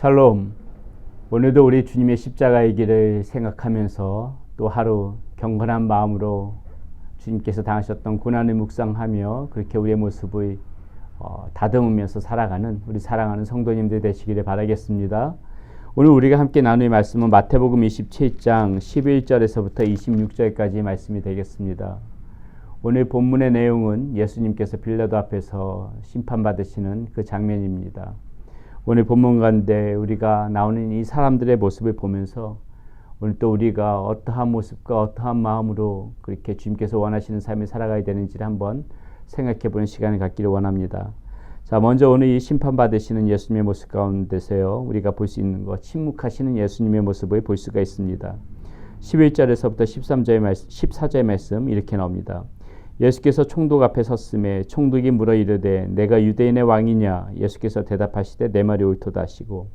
샬롬. 오늘도 우리 주님의 십자가의 길을 생각하면서 또 하루 경건한 마음으로 주님께서 당하셨던 고난을 묵상하며 그렇게 우리의 모습을 다듬으면서 살아가는 우리 사랑하는 성도님들 되시기를 바라겠습니다. 오늘 우리가 함께 나눌 말씀은 마태복음 27장 11절에서부터 26절까지 말씀이 되겠습니다. 오늘 본문의 내용은 예수님께서 빌라도 앞에서 심판받으시는 그 장면입니다. 오늘 본문 가운데 우리가 나오는 이 사람들의 모습을 보면서 오늘 또 우리가 어떠한 모습과 어떠한 마음으로 그렇게 주님께서 원하시는 삶을 살아가야 되는지를 한번 생각해 보는 시간을 갖기를 원합니다. 자, 먼저 오늘 이 심판받으시는 예수님의 모습 가운데서요, 우리가 볼 수 있는 것, 침묵하시는 예수님의 모습을 볼 수가 있습니다. 11절에서부터 14절의 말씀 이렇게 나옵니다. 예수께서 총독 앞에 섰음에 총독이 물어 이르되 내가 유대인의 왕이냐? 예수께서 대답하시되 내 말이 옳도다 하시고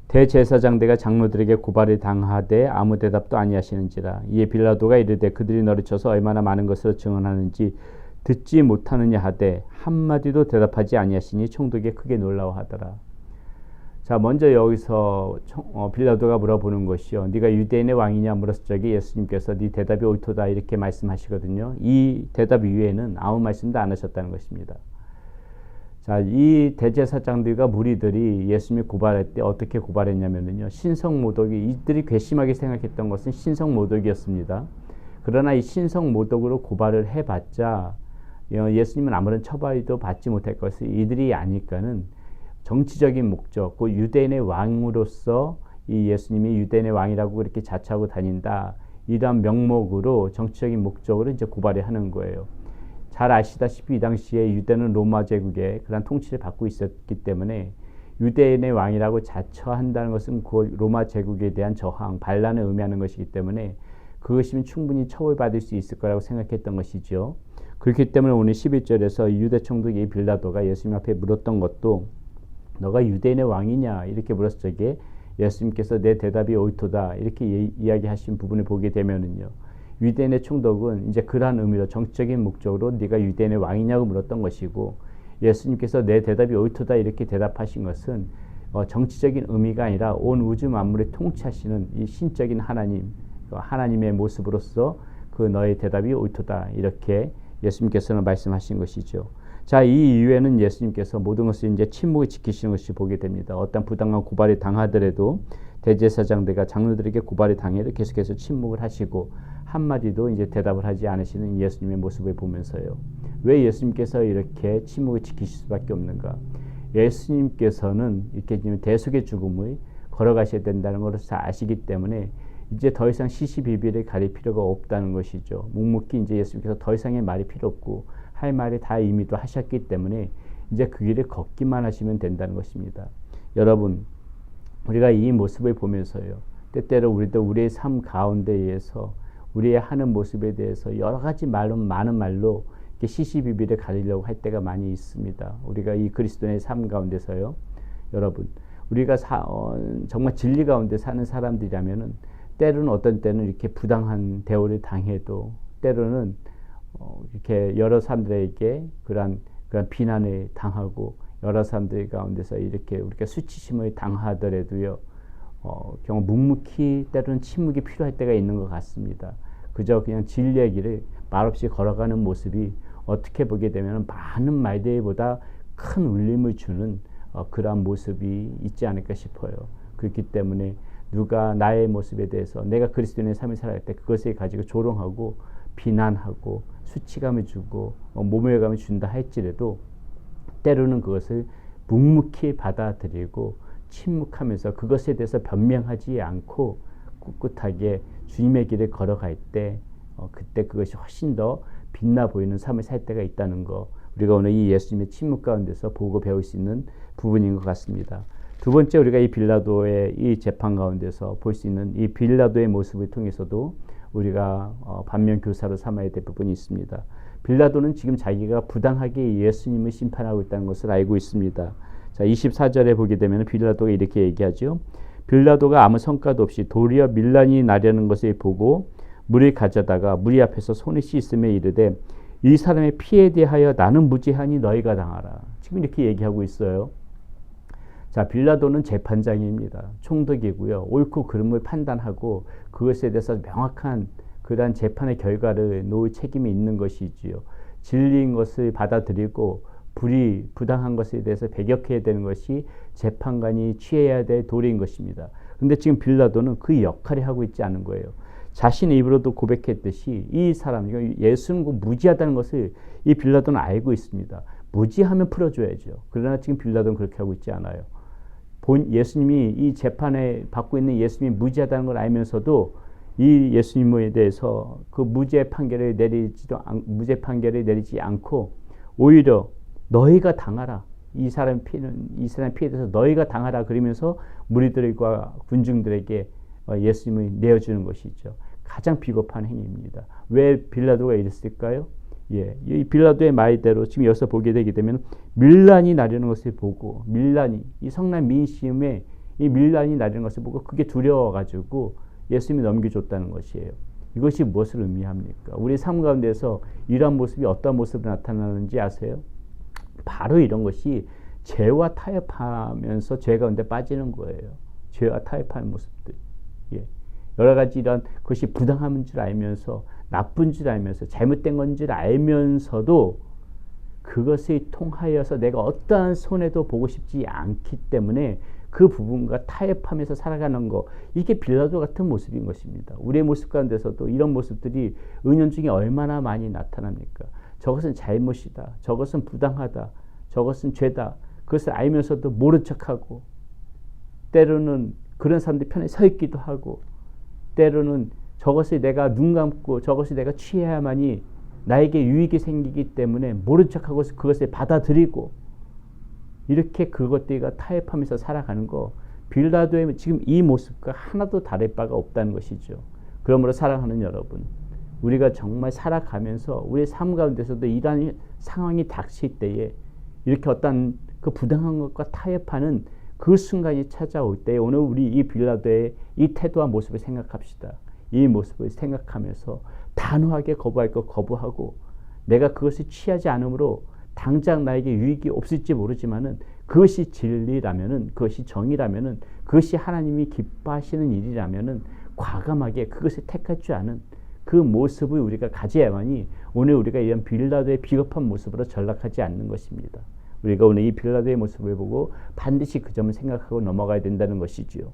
대제사장대가 장로들에게 고발을 당하되 아무 대답도 아니하시는지라. 이에 빌라도가 이르되 그들이 너를 쳐서 얼마나 많은 것으로 증언하는지 듣지 못하느냐 하되 한마디도 대답하지 아니하시니 총독이 크게 놀라워하더라. 자, 먼저 여기서 빌라도가 물어보는 것이요, 네가 유대인의 왕이냐 물었을 적에 예수님께서 네 대답이 옳도다 이렇게 말씀하시거든요. 이 대답 이외에는 아무 말씀도 안 하셨다는 것입니다. 자, 이 대제사장들과 무리들이 예수님을 고발할 때 어떻게 고발했냐면요, 신성모독이, 이들이 괘씸하게 생각했던 것은 신성모독이었습니다. 그러나 이 신성모독으로 고발을 해봤자 예수님은 아무런 처벌도 받지 못할 것을 이들이 아니까는 정치적인 목적, 그 유대인의 왕으로서 이 예수님이 유대인의 왕이라고 그렇게 자처하고 다닌다, 이러한 명목으로 정치적인 목적으로 이제 고발을 하는 거예요. 잘 아시다시피 이 당시에 유대는 로마 제국의 그런 통치를 받고 있었기 때문에 유대인의 왕이라고 자처한다는 것은 그 로마 제국에 대한 저항, 반란을 의미하는 것이기 때문에 그것이면 충분히 처벌받을 수 있을 거라고 생각했던 것이죠. 그렇기 때문에 오늘 11절에서 유대 총독이 빌라도가 예수님 앞에 물었던 것도 너가 유대인의 왕이냐 이렇게 물었을 적에 예수님께서 내 대답이 옳도다 이렇게 이야기하신 부분을 보게 되면은요, 유대인의 총독은 이제 그러한 의미로 정치적인 목적으로 네가 유대인의 왕이냐고 물었던 것이고, 예수님께서 내 대답이 옳도다 이렇게 대답하신 것은 정치적인 의미가 아니라 온 우주 만물을 통치하시는 이 신적인 하나님, 하나님의 모습으로서 그 너의 대답이 옳도다 이렇게 예수님께서는 말씀하신 것이죠. 자, 이 이후에는 예수님께서 모든 것을 이제 침묵을 지키시는 것을 보게 됩니다. 어떤 부당한 고발을 당하더라도 대제사장들과 장로들에게 고발을 당해도 계속해서 침묵을 하시고 한마디도 이제 대답을 하지 않으시는 예수님의 모습을 보면서요, 왜 예수님께서 이렇게 침묵을 지키실 수밖에 없는가? 예수님께서는 이렇게 대속의 죽음을 걸어가셔야 된다는 것을 잘 아시기 때문에 이제 더 이상 시시비비를 가릴 필요가 없다는 것이죠. 묵묵히 이제 예수님께서 더 이상의 말이 필요 없고 할 말이 다 이미 또 하셨기 때문에 이제 그 길을 걷기만 하시면 된다는 것입니다. 여러분, 우리가 이 모습을 보면서요, 때때로 우리도 우리의 삶 가운데에서 우리의 하는 모습에 대해서 여러 가지 말로, 많은 말로 이렇게 시시비비를 가리려고 할 때가 많이 있습니다. 우리가 이 그리스도의 삶 가운데서요, 여러분, 우리가 정말 진리 가운데 사는 사람들이라면은 때로는 어떤 때는 이렇게 부당한 대우를 당해도 때로는 이렇게 여러 사람들에게 그런 비난을 당하고 여러 사람들 가운데서 이렇게 우리가 수치심을 당하더라도요, 경우 묵묵히 때로는 침묵이 필요할 때가 있는 것 같습니다. 그저 그냥 진리의 길을 말없이 걸어가는 모습이 어떻게 보게 되면 많은 말들보다 큰 울림을 주는 그러한 모습이 있지 않을까 싶어요. 그렇기 때문에 누가 나의 모습에 대해서 내가 그리스도인의 삶을 살아갈 때 그것을 가지고 조롱하고 비난하고 수치감을 주고 모멸감을 준다 할지라도 때로는 그것을 묵묵히 받아들이고 침묵하면서 그것에 대해서 변명하지 않고 꿋꿋하게 주님의 길을 걸어갈 때 그때 그것이 훨씬 더 빛나 보이는 삶을 살 때가 있다는 거, 우리가 오늘 이 예수님의 침묵 가운데서 보고 배울 수 있는 부분인 것 같습니다. 두 번째, 우리가 이 빌라도의 이 재판 가운데서 볼 수 있는 이 빌라도의 모습을 통해서도 우리가 반면 교사로 삼아야 될 부분이 있습니다. 빌라도는 지금 자기가 부당하게 예수님을 심판하고 있다는 것을 알고 있습니다. 자, 24절에 보게 되면 빌라도가 이렇게 얘기하죠. 빌라도가 아무 성과도 없이 도리어 밀란이 나려는 것을 보고 물을 가져다가 무리 앞에서 손을 씻으며 이르되 이 사람의 피에 대하여 나는 무죄하니 너희가 당하라. 지금 이렇게 얘기하고 있어요. 자, 빌라도는 재판장입니다. 총독이고요. 옳고 그름을 판단하고 그것에 대해서 명확한 그러한 재판의 결과를 놓을 책임이 있는 것이지요. 진리인 것을 받아들이고 부당한 것에 대해서 배격해야 되는 것이 재판관이 취해야 될 도리인 것입니다. 그런데 지금 빌라도는 그 역할을 하고 있지 않은 거예요. 자신의 입으로도 고백했듯이 이 사람, 예수는 무지하다는 것을 이 빌라도는 알고 있습니다. 무지하면 풀어줘야죠. 그러나 지금 빌라도는 그렇게 하고 있지 않아요. 예수님이 이 재판에 받고 있는 예수님이 무지하다는 걸 알면서도 이 예수님에 대해서 그 무죄 판결을 내리지 않고 오히려 너희가 당하라. 이 사람 피해에 대해서 너희가 당하라. 그러면서 무리들과 군중들에게 예수님을 내어주는 것이죠. 가장 비겁한 행위입니다. 왜 빌라도가 이랬을까요? 예, 이 빌라도의 말대로 지금 여기서 보게 되게 되면 밀란이 나려는 것을 보고 이 성난 민심에 이 밀란이 나려는 것을 보고 그게 두려워가지고 예수님이 넘겨줬다는 것이에요. 이것이 무엇을 의미합니까? 우리 삶 가운데서 이러한 모습이 어떤 모습으로 나타나는지 아세요? 바로 이런 것이 죄와 타협하면서 죄 가운데 빠지는 거예요. 죄와 타협하는 모습들. 예. 여러 가지 이런 것이 부당한 줄 알면서 나쁜 줄 알면서 잘못된 건 줄 알면서도 그것을 통하여서 내가 어떠한 손해도 보고 싶지 않기 때문에 그 부분과 타협하면서 살아가는 거, 이게 빌라도 같은 모습인 것입니다. 우리의 모습 가운데서도 이런 모습들이 은연중에 얼마나 많이 나타납니까? 저것은 잘못이다, 저것은 부당하다, 저것은 죄다, 그것을 알면서도 모른 척하고 때로는 그런 사람들 편에 서 있기도 하고 때로는 저것을 내가 눈 감고 저것을 내가 취해야만이 나에게 유익이 생기기 때문에 모른 척하고 그것을 받아들이고 이렇게 그것들과 타협하면서 살아가는 거, 빌라도의 지금 이 모습과 하나도 다를 바가 없다는 것이죠. 그러므로 사랑하는 여러분, 우리가 정말 살아가면서 우리 삶 가운데서도 이러한 상황이 닥칠 때에 이렇게 어떤 그 부당한 것과 타협하는 그 순간이 찾아올 때 오늘 우리 이 빌라도의 이 태도와 모습을 생각합시다. 이 모습을 생각하면서 단호하게 거부할 것 거부하고 내가 그것을 취하지 않으므로 당장 나에게 유익이 없을지 모르지만은 그것이 진리라면은, 그것이 정의라면은, 그것이 하나님이 기뻐하시는 일이라면은 과감하게 그것을 택할 줄 아는 그 모습을 우리가 가져야만이 오늘 우리가 이런 빌라도의 비겁한 모습으로 전락하지 않는 것입니다. 우리가 오늘 이 빌라도의 모습을 보고 반드시 그 점을 생각하고 넘어가야 된다는 것이지요.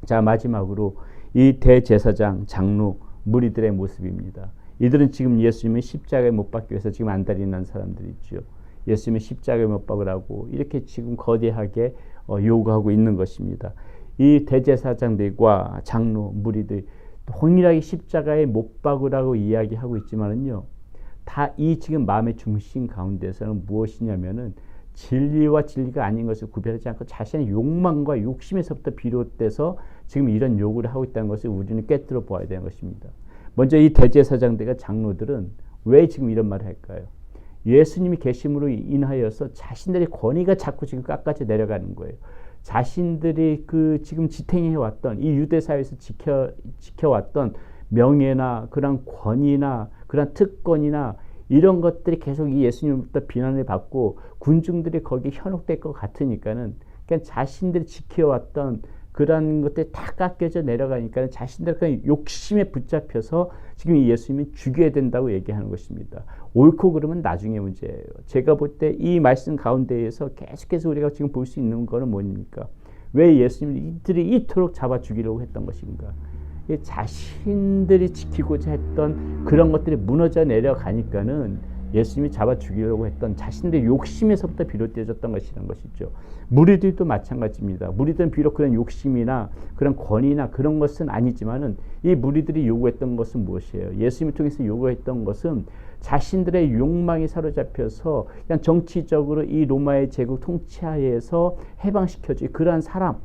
자, 마지막으로 이 대제사장, 장로, 무리들의 모습입니다. 이들은 지금 예수님을 십자가에 못 박기 위해서 지금 안달이 난 사람들이죠. 예수님을 십자가에 못 박으라고 이렇게 지금 거대하게 요구하고 있는 것입니다. 이 대제사장들과 장로, 무리들 동일하게 십자가에 못 박으라고 이야기하고 있지만은요, 다 이 지금 마음의 중심 가운데서는 무엇이냐면은 진리와 진리가 아닌 것을 구별하지 않고 자신의 욕망과 욕심에서부터 비롯돼서 지금 이런 요구를 하고 있다는 것을 우리는 꿰뚫어 보아야 되는 것입니다. 먼저 이 대제사장들과 장로들은 왜 지금 이런 말을 할까요? 예수님이 계심으로 인하여서 자신들의 권위가 자꾸 지금 깎아져 내려가는 거예요. 자신들이 그 지금 지탱해 왔던 이 유대 사회에서 지켜왔던 명예나 그런 권위나 그런 특권이나 이런 것들이 계속 이 예수님으로부터 비난을 받고 군중들이 거기에 현혹될 것 같으니까는 그냥 자신들이 지켜왔던 그런 것들이 다 깎여져 내려가니까 자신들 그냥 욕심에 붙잡혀서 지금 이 예수님이 죽여야 된다고 얘기하는 것입니다. 옳고 그름은 나중에 문제예요. 제가 볼 때 이 말씀 가운데에서 계속해서 우리가 지금 볼 수 있는 거는 뭡니까? 왜 예수님을 이들이 이토록 잡아 죽이려고 했던 것인가? 자신들이 지키고자 했던 그런 것들이 무너져 내려가니까는 예수님이 잡아 죽이려고 했던 자신들의 욕심에서부터 비롯되어졌던 것이라는 것이죠. 무리들도 마찬가지입니다. 무리들은 비록 그런 욕심이나 그런 권위나 그런 것은 아니지만은 이 무리들이 요구했던 것은 무엇이에요? 예수님을 통해서 요구했던 것은 자신들의 욕망에 사로잡혀서 그냥 정치적으로 이 로마의 제국 통치하에서 해방시켜줄 그러한 사람,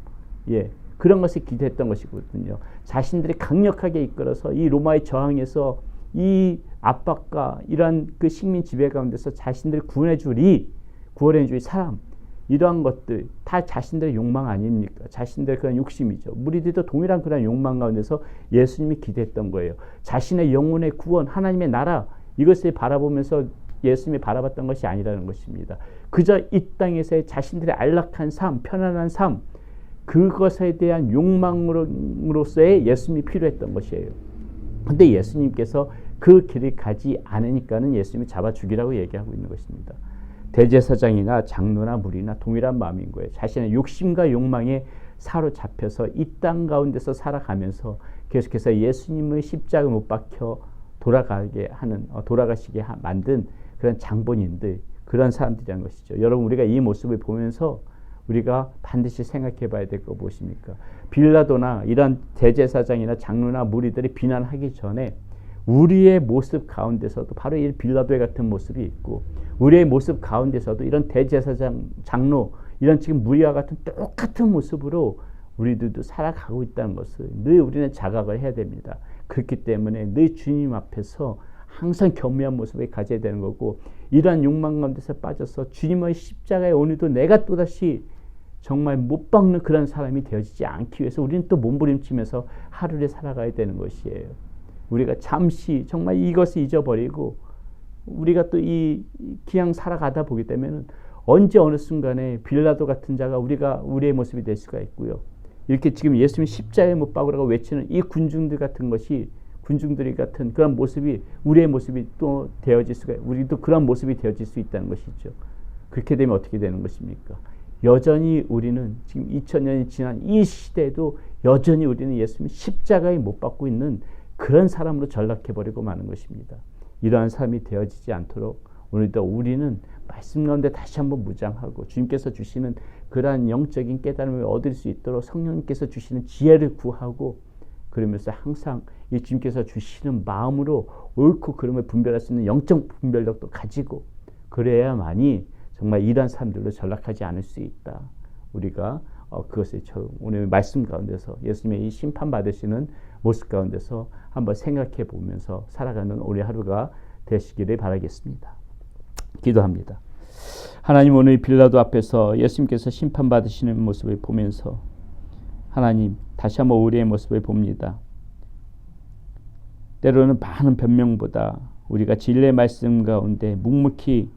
그런 것을 기대했던 것이거든요. 자신들이 강력하게 이끌어서 이 로마의 저항에서 이 압박과 이러한 그 식민 지배 가운데서 자신들을 구원해줄 사람, 이러한 것들 다 자신들의 욕망 아닙니까? 자신들의 그런 욕심이죠. 무리들도 동일한 그런 욕망 가운데서 예수님이 기대했던 거예요. 자신의 영혼의 구원, 하나님의 나라, 이것을 바라보면서 예수님이 바라봤던 것이 아니라는 것입니다. 그저 이 땅에서의 자신들의 안락한 삶, 편안한 삶, 그것에 대한 욕망으로서의 예수님이 필요했던 것이에요. 근데 예수님께서 그 길을 가지 않으니까는 예수님이 잡아 죽이라고 얘기하고 있는 것입니다. 대제사장이나 장로나 무리나 동일한 마음인 거예요. 자신의 욕심과 욕망에 사로잡혀서 이 땅 가운데서 살아가면서 계속해서 예수님의 십자가 못 박혀 돌아가시게 만든 그런 장본인들, 그런 사람들이라는 것이죠. 여러분, 우리가 이 모습을 보면서 우리가 반드시 생각해 봐야 될 거 무엇입니까? 빌라도나 이런 대제사장이나 장로나 무리들이 비난하기 전에 우리의 모습 가운데서도 바로 이 빌라도의 같은 모습이 있고, 우리의 모습 가운데서도 이런 대제사장, 장로, 이런 지금 무리와 같은 똑같은 모습으로 우리들도 살아가고 있다는 것을 늘 우리는 자각을 해야 됩니다. 그렇기 때문에 늘 주님 앞에서 항상 겸허한 모습을 가져야 되는 거고, 이러한 욕망 가운데서 빠져서 주님의 십자가에 오늘도 내가 또다시 정말 못 박는 그런 사람이 되어지지 않기 위해서 우리는 또 몸부림치면서 하루를 살아가야 되는 것이에요. 우리가 잠시 정말 이것을 잊어버리고 우리가 또 이 그냥 살아가다 보게 되면 언제 어느 순간에 빌라도 같은 자가 우리의 모습이 될 수가 있고요. 이렇게 지금 예수님 십자가에 못 박으라고 외치는 이 군중들이 같은 그런 모습이 우리의 모습이 또 되어질 수가, 우리도 그런 모습이 되어질 수 있다는 것이죠. 그렇게 되면 어떻게 되는 것입니까? 여전히 우리는 지금 2000년이 지난 이 시대에도 여전히 우리는 예수님 십자가에 못 박고 있는 그런 사람으로 전락해버리고 마는 것입니다. 이러한 삶이 되어지지 않도록 오늘도 우리는 말씀 가운데 다시 한번 무장하고 주님께서 주시는 그러한 영적인 깨달음을 얻을 수 있도록 성령님께서 주시는 지혜를 구하고, 그러면서 항상 이 주님께서 주시는 마음으로 옳고 그름을 분별할 수 있는 영적 분별력도 가지고, 그래야만이 정말 이러한 사람들로 전락하지 않을 수 있다. 우리가 그것을 오늘 말씀 가운데서 예수님의 이 심판받으시는 모습 가운데서 한번 생각해 보면서 살아가는 오늘 하루가 되시기를 바라겠습니다. 기도합니다. 하나님, 오늘 빌라도 앞에서 예수님께서 심판받으시는 모습을 보면서 하나님 다시 한번 우리의 모습을 봅니다. 때로는 많은 변명보다 우리가 진리의 말씀 가운데 묵묵히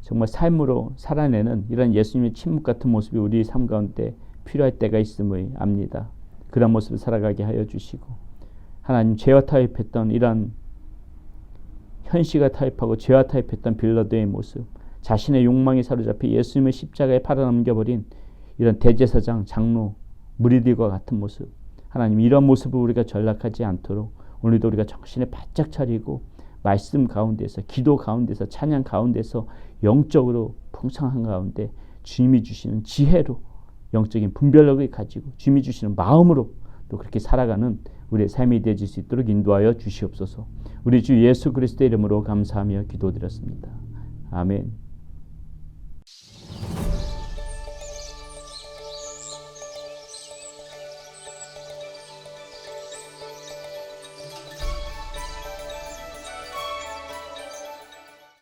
정말 삶으로 살아내는 이런 예수님의 침묵 같은 모습이 우리 삶 가운데 필요할 때가 있음을 압니다. 그런 모습을 살아가게 하여 주시고, 하나님 죄와 타협했던 이런 현시가 타협하고 죄와 타협했던 빌라도의 모습, 자신의 욕망에 사로잡혀 예수님의 십자가에 팔아넘겨버린 이런 대제사장, 장로, 무리들과 같은 모습, 하나님 이런 모습을 우리가 전락하지 않도록 오늘도 우리가 정신을 바짝 차리고 말씀 가운데서, 기도 가운데서, 찬양 가운데서 영적으로 풍성한 가운데 주님이 주시는 지혜로 영적인 분별력을 가지고 주님이 주시는 마음으로 또 그렇게 살아가는 우리의 삶이 되어질 수 있도록 인도하여 주시옵소서. 우리 주 예수 그리스도의 이름으로 감사하며 기도드렸습니다. 아멘.